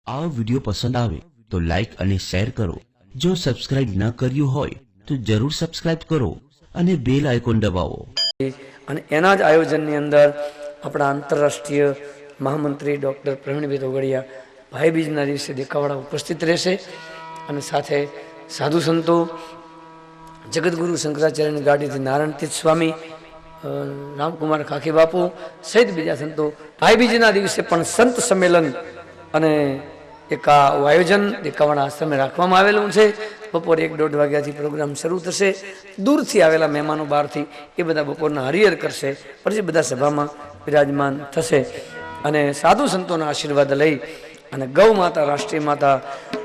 આ વિડિયો પસંદ આવે તો લાઈક અને શેર કરો। જો સબસ્ક્રાઇબ ન કર્યું હોય તો જરૂર સબસ્ક્રાઇબ કરો અને બેલ આઇકોન દબાવો। અને એના જ આયોજનની અંદર આપણા આંતરરાષ્ટ્રીય મહામંત્રી ડૉક્ટર પ્રવીણભાઈ તોગડિયા ભાઈ બીજના દિવસે દેખાવાળા ઉપસ્થિત રહેશે અને સાથે સાધુ સંતો જગતગુરુ શંકરાચાર્યની ગાડીથી નારાયણ તીર્થ સ્વામી રામકુમાર ખાખી બાપુ સહિત બીજા સંતો ભાઈ બીજના દિવસે પણ સંત સંમેલન અને એક આયોજન દેખાવાળા આશ્રમે રાખવામાં આવેલું છે। બપોરે 1-1.5 વાગ્યાથી પ્રોગ્રામ શરૂ થશે। દૂરથી આવેલા મહેમાનો બહારથી એ બધા બપોરના હરિહર કરશે, પછી બધા સભામાં વિરાજમાન થશે અને સાધુ સંતોના આશીર્વાદ લઈ અને ગૌ માતા રાષ્ટ્રીય માતા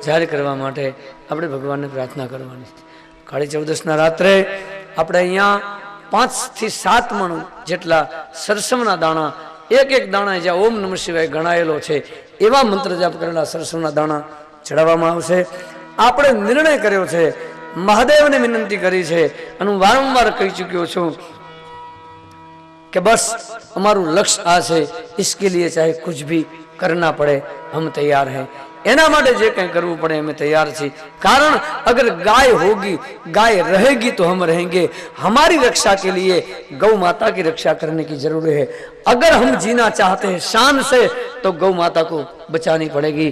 જાહેર કરવા માટે આપણે ભગવાનને પ્રાર્થના કરવાની છે। કાળી ચૌદસના રાત્રે આપણે અહીંયા 5 થી 7 મણ જેટલા સરસવના દાણા, એક દાણા જ્યાં ઓમ નમઃ શિવાય ગણાયેલો છે એવા મંત્ર જાપ કરેલા સરસવના દાણા ચડાવવામાં આવશે। આપણે નિર્ણય કર્યો છે, મહાદેવને વિનંતી કરી છે અને હું વારંવાર કહી ચૂક્યો છું કે બસ અમારું લક્ષ્ય આ છે, इसके लिए चाहे कुछ भी करना पड़े हम तैयार हैं। एना माटे जे कहीं करवू पड़े हमें तैयार छी। कारण अगर गाय होगी, गाय रहेगी तो हम रहेंगे। हमारी रक्षा के लिए गौ माता की रक्षा करने की जरूरत है। अगर हम जीना चाहते हैं शान से तो गौ माता को बचानी पड़ेगी।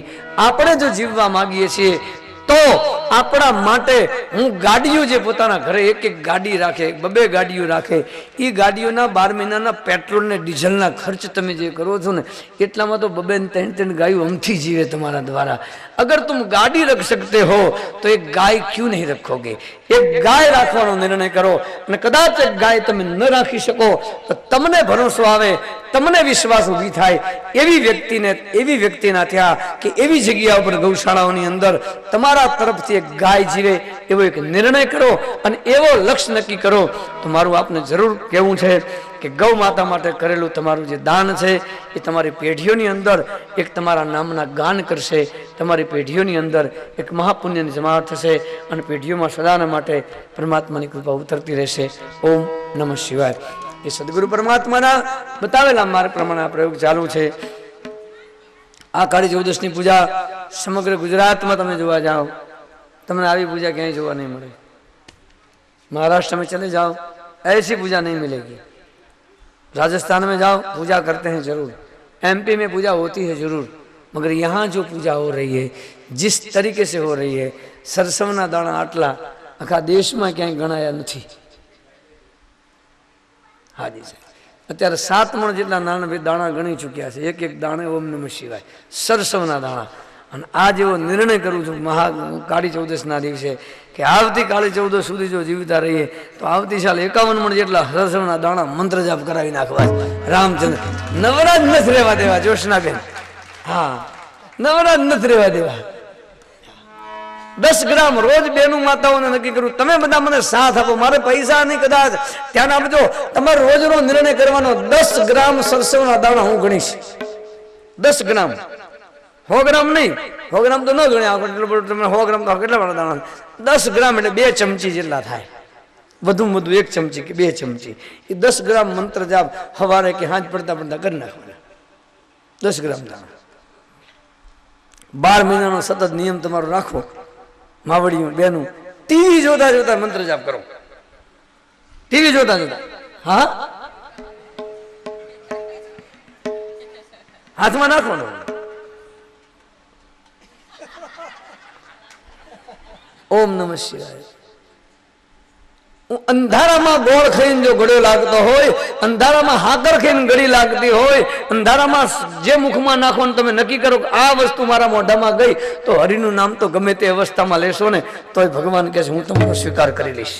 आपने जो जीववा मांगीए छे तो આપણા માટે હું ગાડીઓ જે પોતાના ઘરે એક ગાડી રાખે, 2 ગાડીઓ રાખે, એ ગાડીઓના 12 મહિનાના પેટ્રોલ ને ડીઝલના ખર્ચ તમે જે કરો છો ને એટલામાં તો 2 ને 3 ગાયો અમથી જીવે તમારા દ્વારા। अगर तुम गाड़ी रख सकते हो तो एक गाय क्यों नहीं रखोगे? एक गाय राखવાનો निर्णय करो અને કદાચ એક ગાય તમે ન રાખી શકો તો તમને ભરોસો આવે, તમને વિશ્વાસ ઊભી થાય એવી વ્યક્તિના ત્યાં કે એવી જગ્યા ઉપર ગૌશાળાઓની અંદર તમારા તરફથી એક ગાય જીવે એવો એક નિર્ણય કરો અને એવો લક્ષ્ય નક્કી કરો। તો મારું આપને જરૂર કહેવું છે કે ગૌ માતા માટે કરેલું તમારું જે દાન છે એ તમારી પેઢીઓની અંદર એક તમારા નામના ગાન કરશે, તમારી પેઢીઓની અંદર એક મહાપુણ્યની જમાવટ થશે અને પેઢીઓમાં સદાના માટે પરમાત્માની કૃપા ઉતરતી રહેશે। ઓમ નમઃ શિવાય। એ સદગુરુ પરમાત્માના બતાવેલા માર્ગ પ્રમાણે આ પ્રયોગ ચાલુ છે। આ કાળી ચૌદસની પૂજા સમગ્ર ગુજરાતમાં તમે જોવા જાઓ, તમને આવી પૂજા ક્યાંય જોવા નહીં મળે। महाराष्ट्र में चले जाओ, ऐसी पूजा नहीं मिलेगी। राजस्थान में जाओ, पूजा करते हैं जरूर, एमपी में पूजा होती है जरूर, मगर यहाँ जो पूजा हो रही है, जिस तरीके से हो रही है, सरसवना दाणा आटला आखा देश में क्या गणाया नहीं। हाँ जी साहब, અત્યારે 7 મણ જેટલા નાના દાણા ગણી ચૂક્યા છે। એક દાણે ઓમ નમઃ શિવાય સરસવના દાણા। અને આ જેવો નિર્ણય કરું છું કાળી ચૌદસના દિવસે કે આવતી કાળી ચૌદસ સુધી જો જીવતા રહીએ તો આવતી સાલ 51 મણ જેટલા સરસવના દાણા મંત્ર જાપ કરાવી નાખવા। રામચંદ્ર નવરાજ નથી રહેવા દેવા। જોશનાબેન, હા, નવરાજ નથી રહેવા દેવા। 10 ગ્રામ રોજ બેનું માતાઓને નક્કી કરું, તમે બધા મને સાથ આપો, મારે પૈસા નહીં, કદાચ ધ્યાન આપજો, તમારે રોજનો નિર્ણય કરવાનો 10 ગ્રામ સરસવના દાણા હું ગણીશ। 10 ગ્રામ, 100 ગ્રામ નહીં, 100 ગ્રામ તો ન ગણ્યા, 100 ગ્રામ તો કેટલા બધા દાણા? 10 ગ્રામ એટલે 2 ચમચી જેટલા થાય, વધુમાં વધુ 1 ચમચી કે 2 ચમચી। એ 10 ગ્રામ મંત્ર જાપ સવારે કે હાંજ પડતા કરી નાખવાના। 10 ગ્રામ દાણા 12 મહિનાનો સતત નિયમ તમારો રાખો। માવડીઓ બેનું ટીવી જોતા જોતા મંત્ર જાપ કરો, ટીવી જોતા જોતા। હા, હાથમાં નાખવાનો। ઓમ નમઃ શિવાય। અંધારામાં ગોળ ખાઈને જો ગળ્યો લાગતો હોય, અંધારામાં હાકર ખાઈને ગળી લાગતી હોય, અંધારામાં જે મુખમાં નાખો ને તમે નક્કી કરો કે આ વસ્તુ મારા મોઢામાં ગઈ તો હરિનું નામ તો ગમે તે અવસ્થામાં લેશો ને તો ભગવાન કહે છે હું તમારો સ્વીકાર કરી લઈશ।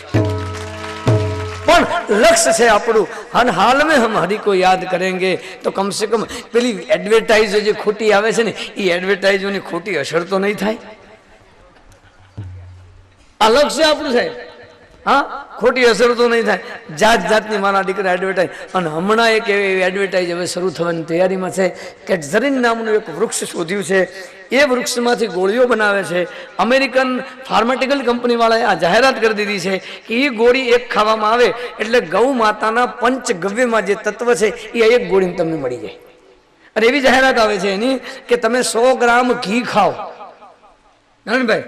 પણ લક્ષ્ય છે આપણું, અને હાલ में हम हरि को याद करेंगे तो कम से कम પેલી એડવર્ટાઇઝ જે ખોટી આવે છે ને એ એડવર્ટાઇઝોની ખોટી અસર તો નહીં થાય। આ લક્ષ્ય આપણું છે। हाँ, खोटी असर तो नहीं थाय। जात जातनी मारा दीकरा एडवर्टाइज અને હમણાં એક એવી એડવર્ટાઇઝ હવે શરૂ થવાની તૈયારીમાં છે કે ઝરીન નામનું એક વૃક્ષ શોધ્યું છે। એ વૃક્ષમાંથી ગોળીઓ બનાવે છે। અમેરિકન ફાર્માસ્યુટિકલ કંપનીવાળાએ આ જાહેરાત કરી દીધી છે કે એ ગોળી એક ખાવામાં આવે એટલે ગૌ માતાના પંચગવ્યમાં જે તત્વ છે એ એક ગોળીને તમને મળી જાય। અને એવી જાહેરાત આવે છે એની કે તમે 100 ગ્રામ ઘી ખાઓ. નાનભાઈ,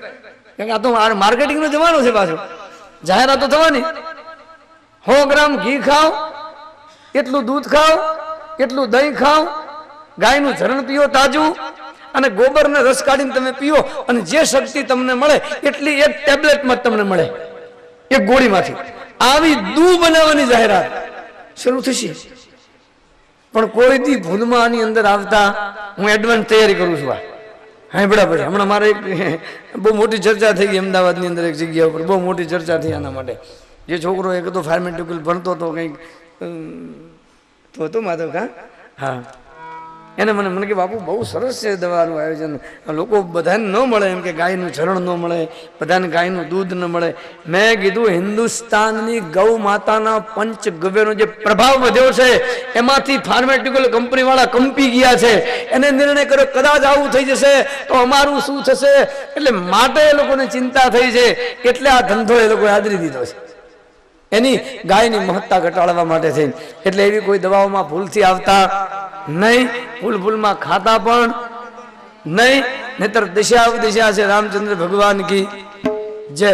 કારણ કે આ તો માર્કેટિંગનો જમાનો છે, પાછો જાહેરાતો થવાની. 100 ગ્રામ ઘી ખાઓ, એટલું દૂધ ખાઓ, એટલું દહીં ખાઓ, ગાયનું ઝરણ પીઓ તાજું, અને ગોબરને રસ કાઢીને તમે પીઓ, અને જે શક્તિ તમને મળે એટલી એક ટેબ્લેટમાં જ તમને મળે, એક ગોળીમાંથી. આવી દૂધ બનાવવાની જાહેરાત શરૂ થશે. પણ કોઈ દી ભૂલમાં આની અંદર આવતા હું એડવાન્સ તૈયારી કરું છું. હા, બરાબર. હમણાં મારે એક બહુ મોટી ચર્ચા થઈ ગઈ અમદાવાદની અંદર, એક જગ્યા ઉપર બહુ મોટી ચર્ચા થઈ આના માટે. જે છોકરો એક તો ફાર્મેટિકલ ભણતો હતો, કંઈક તો હતો માધવ કા, હા, એને મને કે બાપુ બહુ સરસ છે દવાનું આયોજન, લોકો બધાને ન મળે એમ કે ગાયનું ઝરણ ન મળે, બધાને ગાયનું દૂધ ન મળે. મેં કીધું હિન્દુસ્તાનની ગૌ માતાના પંચગવ્યનો જે પ્રભાવ વધ્યો છે એમાંથી ફાર્માસ્યુટિકલ કંપનીવાળા કંપી ગયા છે. એને નિર્ણય કર્યો કદાચ આવું થઈ જશે તો અમારું શું થશે, એટલે માટે એ લોકોને ચિંતા થઈ છે, એટલે આ ધંધો એ લોકોએ આદરી દીધો છે એની ગાયની મહત્તા ઘટાડવા માટે થઈને. એટલે એવી કોઈ દવાઓમાં ભૂલથી આવતા નહીં, ભૂલમાં ખાતા પણ નહીં, નહીતર દિશા ઉપદિશા છે. રામચંદ્ર ભગવાન કી જય.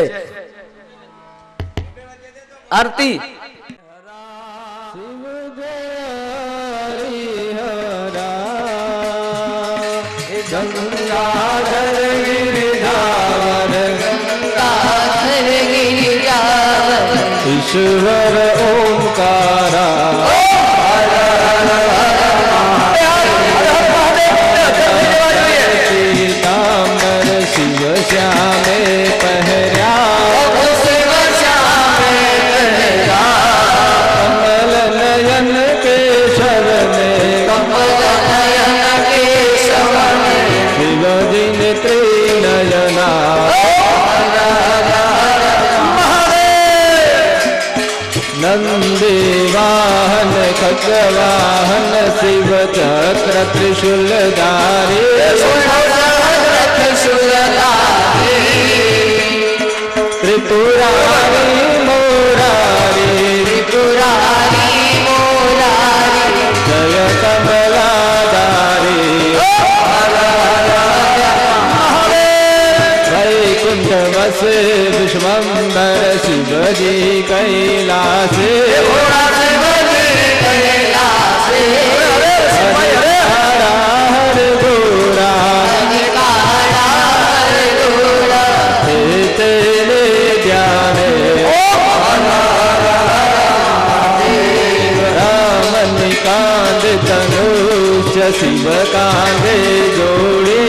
આરતી. ईश्वर ओंकारा पीताम्बर शिव श्यामे पहर्या, कमल नयन केशव ने शिवजिन त्रिनयना, नंदी वाहन खगवाहन शिव चक्र त्रिशूलधारी, त्रिपुरारी मोरारी, जय कमलाधारी, वैकुंठ वसे विश्वंभर शिवजी कैलासे, हर गोरा तेरे ज्ञाने, राम निकांद धनुष शिव कांधे जोड़ी,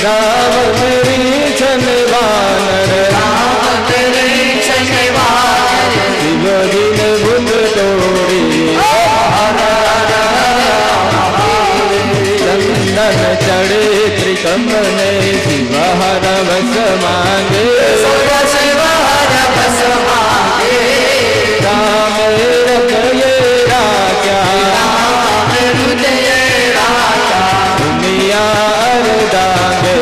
राम निरीक्षण वानर, शिवजिन बुंद तोड़ी, चंदन चढ़े त्रिकमने शिव हर वस मांगे, राम रखये राजा दुनिया दागे,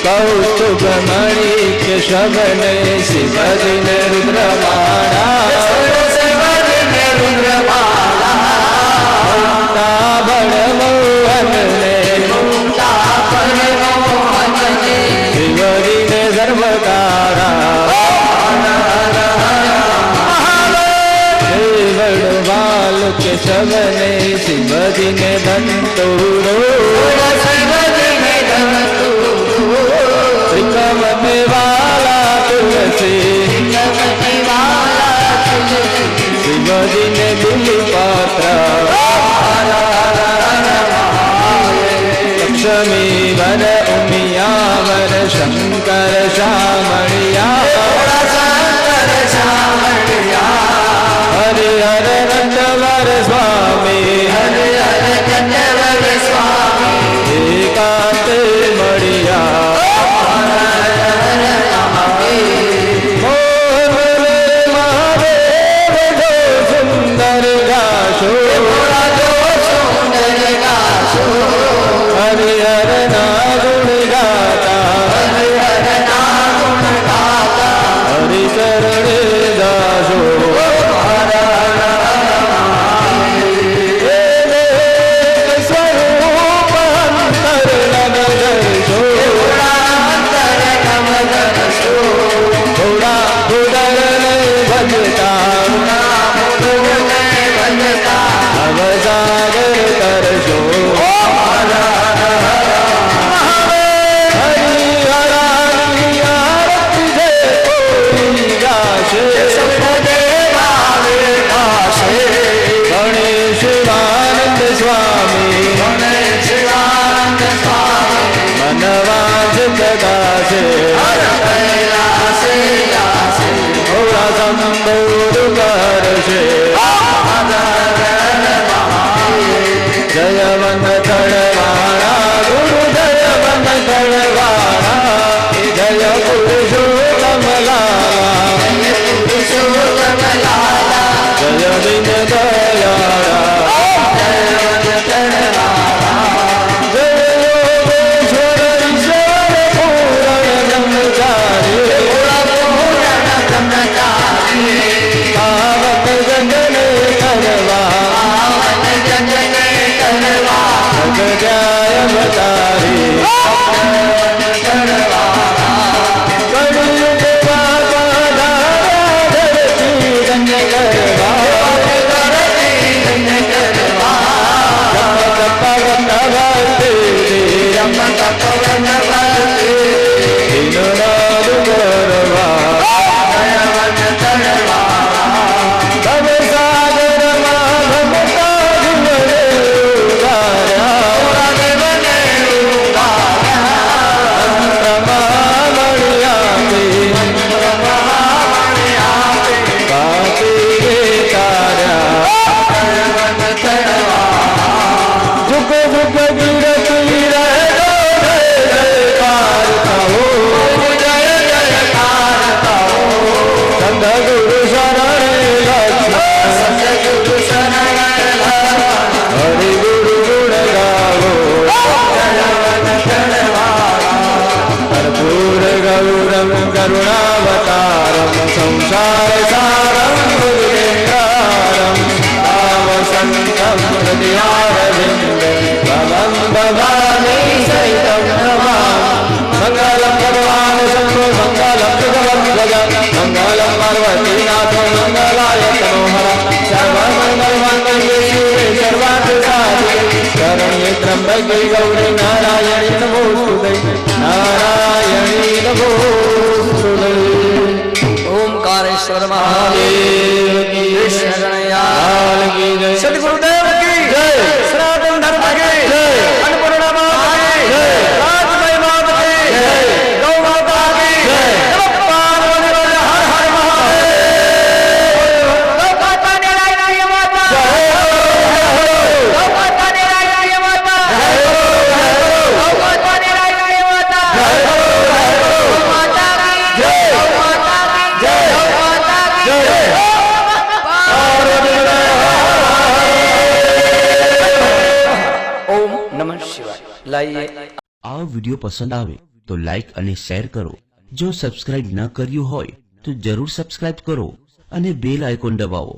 कौस्तुभ मणि केशव ने शिवजिन रुद्रमाला, बड़ मोहन ने शिवजिन सर्वकारा, देवड़ बाल केशव ने शिवजिन बंतुरो, त्रिकमन वाला तुलसी, शिवजिन बिली पात्र, लक्ष्मी वर उमिया वर शंकर श्यामणिया, हरि हर नटवर स्वामी, एकांत मणिया, सुंदर गाशो, हरि हर नागुण गाता, हरि शरण છે જયવંત તળવાળા ગુરુ જયવંત તળવાળા જય પુરુષોત્તમ લાલા જય દિન દયાળા જય યોગેશ્વર ઈશ્વર પૂરણ બ્રહ્મચારી પાવક જગન કરવા જગજાય અવતારી કળિયુગ બાબા ધારા ધરતી ધન્ય કરવા કરુણાવતારમ સંસાર સારમ ગુરુદેન્દ્રારમ ભાવસંતમ હૃદયારવિંદ ભવં ભવાની સહિતમ નમામિ મંગલમ ભગવાન શંભો મંગલમ ભગવદ્ મંગલમ પાર્વતીનાથો મંગલાય તનોહર સર્વમંગલ મંગલ્યે શિવે સર્વાર્થ સાધિકે શરણ્યે ત્રંબકે ગૌરી નારાયણી નમોસ્તુતે નારાયણી નમોસ્તુતે ઓમકારેશ્વર મહાદેવ કી શરણ્યા કી જય સદગુરુદેવ કી જય સનાતન ધર્મ કી જય અન્નપૂર્ણા માતા કી જય રાજમય માતા કી જય ગૌ માતા કી જય નમઃ પાર્વતી હર હર મહાદેવ ગૌ માતા ને રાય માતા ગૌ માતા ને રાય માતા ગૌ માતા ને રાય માતા ગૌ માતા કી જય ગૌ માતા કી જય ગૌ માતા કી જય ઓમ નમઃ શિવાય. લાઈએ આ વિડીયો પસંદ આવે તો લાઈક અને શેર કરો. જો સબસ્ક્રાઇબ ન કર્યું હોય તો જરૂર સબસ્ક્રાઇબ કરો અને બેલ આઇકોન દબાવો.